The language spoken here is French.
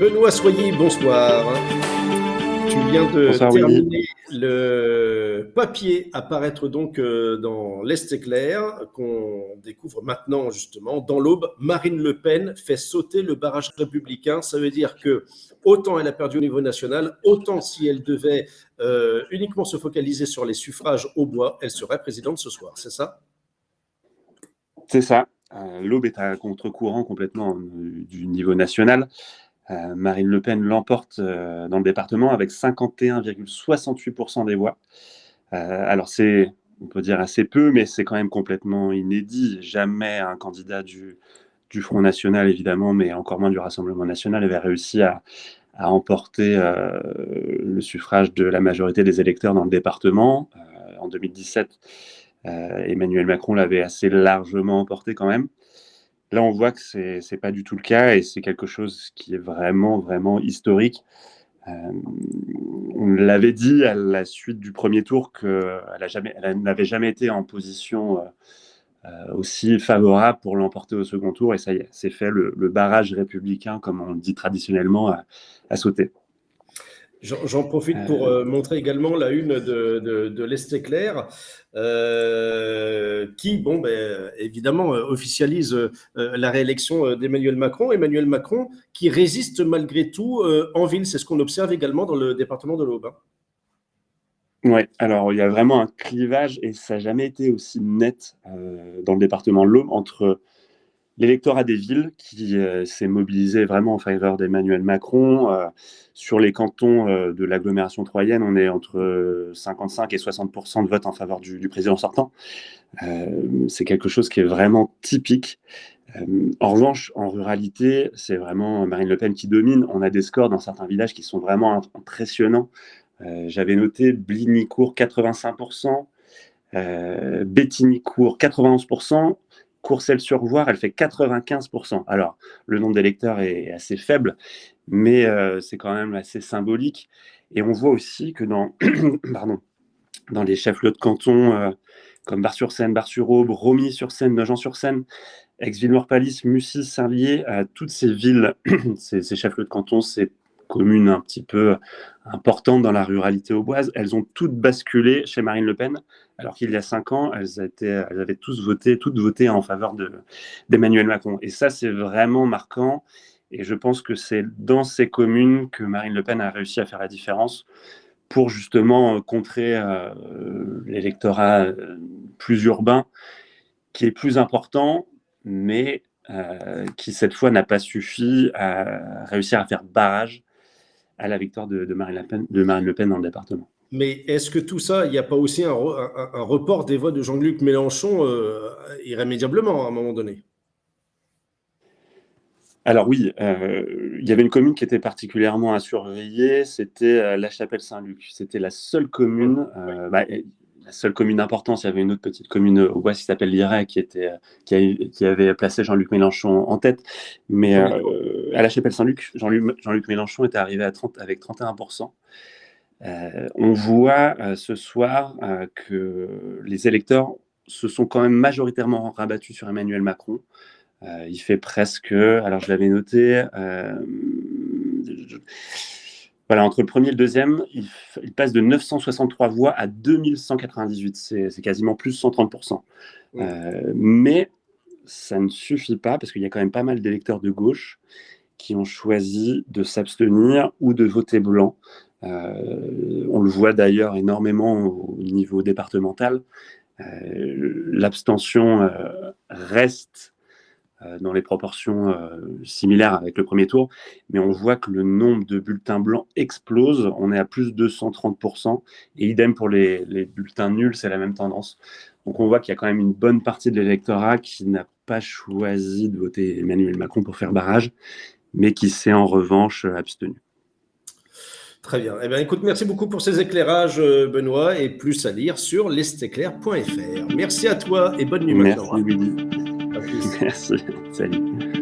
Benoît Soyer, bonsoir. Tu viens de Bonsoir Willy. terminer le papier à paraître donc dans l'Est éclair, qu'on découvre maintenant justement. Dans l'Aube, Marine Le Pen fait sauter le barrage républicain. Ça veut dire que autant elle a perdu au niveau national, autant si elle devait uniquement se focaliser sur les suffrages au bois, elle serait présidente ce soir, c'est ça? C'est ça. L'Aube est à contre-courant complètement du niveau national. Marine Le Pen l'emporte dans le département avec 51,68% des voix. Alors c'est, on peut dire assez peu, mais c'est quand même complètement inédit. Jamais un candidat du Front National, évidemment, mais encore moins du Rassemblement National, avait réussi à emporter le suffrage de la majorité des électeurs dans le département. En 2017, Emmanuel Macron l'avait assez largement emporté quand même. Là, on voit que c'est pas du tout le cas et c'est quelque chose qui est vraiment, vraiment historique. On l'avait dit à la suite du premier tour qu'elle n'avait jamais été en position aussi favorable pour l'emporter au second tour. Et ça y est, c'est fait, le barrage républicain, comme on le dit traditionnellement, a sauté. J'en profite pour montrer également la une de l'Est éclair qui, bon, ben, évidemment, officialise la réélection d'Emmanuel Macron. Emmanuel Macron qui résiste malgré tout en ville. C'est ce qu'on observe également dans le département de l'Aube. Oui, alors il y a vraiment un clivage et ça n'a jamais été aussi net dans le département de l'Aube entre l'électorat des villes qui s'est mobilisé vraiment en faveur d'Emmanuel Macron. Sur les cantons de l'agglomération troyenne, on est entre 55 et 60% de vote en faveur du président sortant. C'est quelque chose qui est vraiment typique. En revanche, en ruralité, c'est vraiment Marine Le Pen qui domine. On a des scores dans certains villages qui sont vraiment impressionnants. J'avais noté Blinicourt 85%, Béthignicourt 91%, Courcelles-sur-Voire, elle fait 95%. Alors, le nombre d'électeurs est assez faible, mais c'est quand même assez symbolique. Et on voit aussi que pardon, dans les chefs-lieux de canton comme Bar-sur-Seine, Bar-sur-Aube, Romilly-sur-Seine, Nogent-sur-Seine, Aix-Villenoord-Palisse, Mussy, Saint-Lié, toutes ces villes, ces chefs-lieux de canton, ces communes un petit peu importantes dans la ruralité auboise, elles ont toutes basculé chez Marine Le Pen, alors qu'il y a 5 ans, elles avaient toutes voté en faveur d'Emmanuel Macron. Et ça, c'est vraiment marquant. Et je pense que c'est dans ces communes que Marine Le Pen a réussi à faire la différence pour justement contrer l'électorat plus urbain, qui est plus important, mais qui cette fois n'a pas suffi à réussir à faire barrage à la victoire de Marine Le Pen dans le département. Mais est-ce que tout ça, il n'y a pas aussi un report des voix de Jean-Luc Mélenchon irrémédiablement à un moment donné? Alors oui, il y avait une commune qui était particulièrement à surveiller, c'était La Chapelle-Saint-Luc. C'était la seule commune, la seule commune importante. Il y avait une autre petite commune au ouest qui s'appelle Lirac qui avait placé Jean-Luc Mélenchon en tête. Mais à La Chapelle-Saint-Luc, Jean-Luc Mélenchon était arrivé avec 31%. On voit ce soir que les électeurs se sont quand même majoritairement rabattus sur Emmanuel Macron. Il fait presque, alors je l'avais noté, voilà, entre le premier et le deuxième, il passe de 963 voix à 2198. C'est quasiment plus 130%. Mais ça ne suffit pas parce qu'il y a quand même pas mal d'électeurs de gauche qui ont choisi de s'abstenir ou de voter blanc. On le voit d'ailleurs énormément au niveau départemental. L'abstention reste dans les proportions similaires avec le premier tour, mais on voit que le nombre de bulletins blancs explose, on est à plus de 130%, et idem pour les bulletins nuls, c'est la même tendance. Donc on voit qu'il y a quand même une bonne partie de l'électorat qui n'a pas choisi de voter Emmanuel Macron pour faire barrage, mais qui s'est en revanche abstenu. Très bien. Eh bien, écoute, merci beaucoup pour ces éclairages, Benoît, et plus à lire sur lestéclair.fr. Merci à toi et bonne nuit maintenant. Merci Willy. À plus. Merci. Salut.